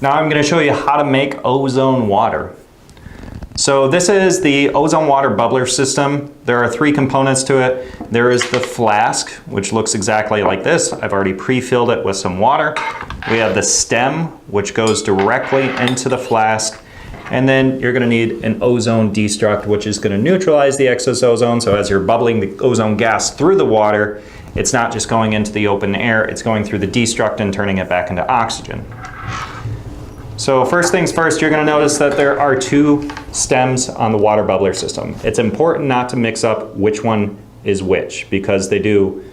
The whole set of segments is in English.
Now I'm going to show you how to make ozone water. So this is the ozone water bubbler system. There are three components to it. There is the flask, which looks exactly like this. I've already pre-filled it with some water. We have the stem, which goes directly into the flask. And then you're going to need an ozone destruct, which is going to neutralize the excess ozone. So as you're bubbling the ozone gas through the water, it's not just going into the open air, it's going through the destruct and turning it back into oxygen. So first things first, you're going to notice that there are two stems on the water bubbler system. It's important not to mix up which one is which, because they do,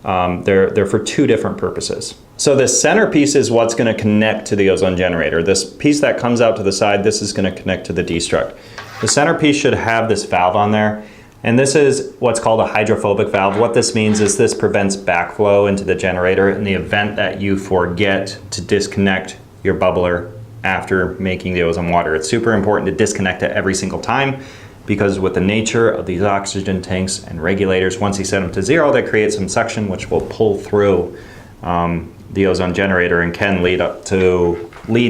they're for two different purposes. So the center piece is what's going to connect to the ozone generator. This piece that comes out to the side, this is going to connect to the destruct. The center piece should have this valve on there, and this is what's called a hydrophobic valve. What this means is this prevents backflow into the generator in the event that you forget to disconnect your bubbler after making the ozone water. It's super important to disconnect it every single time, because with the nature of these oxygen tanks and regulators, once you set them to zero, they create some suction which will pull through the ozone generator and can lead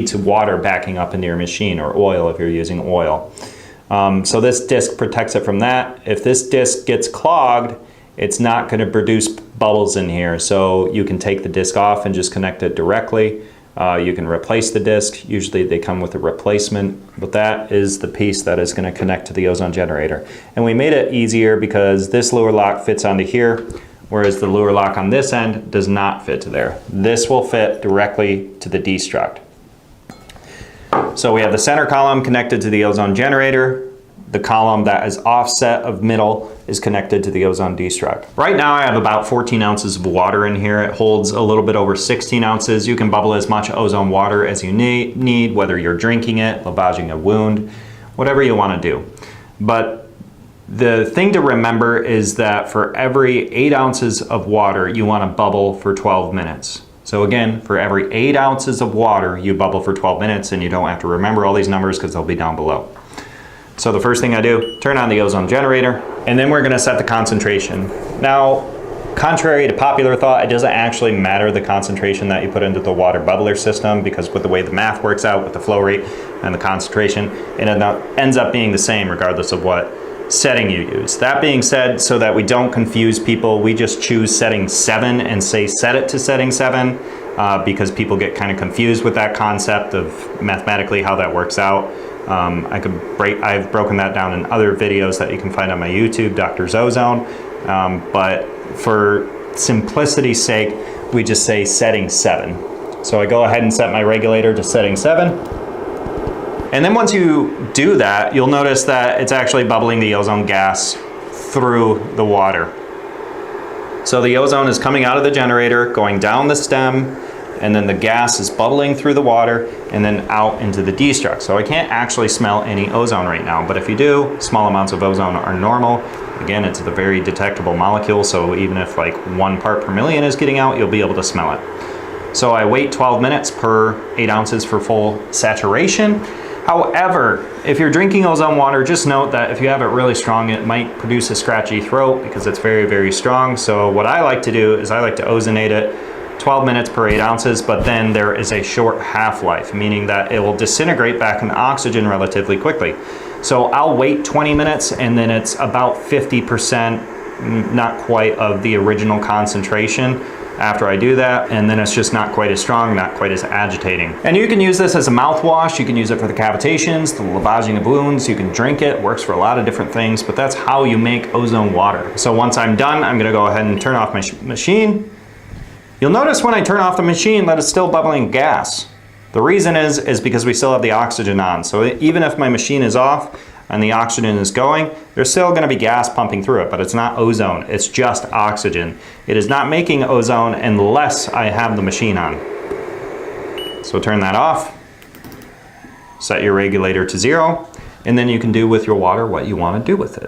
to water backing up into your machine, or oil if you're using oil. So this disc protects it from that. If this disc gets clogged, it's not going to produce bubbles in here. So you can take the disc off and just connect it directly. You can replace the disc. Usually they come with a replacement, but that is the piece that is going to connect to the ozone generator. And we made it easier because this lure lock fits onto here, whereas the lure lock on this end does not fit to there. This will fit directly to the destruct. So we have the center column connected to the ozone generator. The column that is offset of middle is connected to the ozone destruct. Right now I have about 14 ounces of water in here. It holds a little bit over 16 ounces. You can bubble as much ozone water as you need, whether you're drinking it, lavaging a wound, whatever you want to do. But the thing to remember is that for every 8 ounces of water, you want to bubble for 12 minutes. So again, for every 8 ounces of water, you bubble for 12 minutes, and you don't have to remember all these numbers because they'll be down below. So the first thing I do, turn on the ozone generator, and then we're going to set the concentration. Now, contrary to popular thought, it doesn't actually matter the concentration that you put into the water bubbler system, because with the way the math works out with the flow rate and the concentration, it ends up being the same regardless of what setting you use. That being said, so that we don't confuse people, we just choose setting 7 and say set it to setting 7 because people get kind of confused with that concept of mathematically how that works out. I've broken that down in other videos that you can find on my YouTube, Dr. Ozone, but for simplicity's sake, we just say setting 7. So I go ahead and set my regulator to setting 7. And then once you do that, you'll notice that it's actually bubbling the ozone gas through the water. So the ozone is coming out of the generator, going down the stem, and then the gas is bubbling through the water and then out into the destruct. So I can't actually smell any ozone right now, but if you do, small amounts of ozone are normal. Again, it's a very detectable molecule, so even if like 1 part per million is getting out, you'll be able to smell it. So I wait 12 minutes per 8 ounces for full saturation. However, if you're drinking ozone water, just note that if you have it really strong, it might produce a scratchy throat because it's very, very strong. So what I like to do is I like to ozonate it 12 minutes per 8 ounces, but then there is a short half-life, meaning that it will disintegrate back into oxygen relatively quickly. So I'll wait 20 minutes, and then it's about 50%, not quite, of the original concentration after I do that, and then it's just not quite as strong, not quite as agitating. And you can use this as a mouthwash, you can use it for the cavitations, the lavaging of wounds, you can drink it, works for a lot of different things, but that's how you make ozone water. So once I'm done, I'm gonna go ahead and turn off my machine. You'll notice when I turn off the machine that it's still bubbling gas. The reason is because we still have the oxygen on. So even if my machine is off and the oxygen is going, there's still going to be gas pumping through it, but it's not ozone, it's just oxygen. It is not making ozone unless I have the machine on. So turn that off, set your regulator to 0, and then you can do with your water what you want to do with it.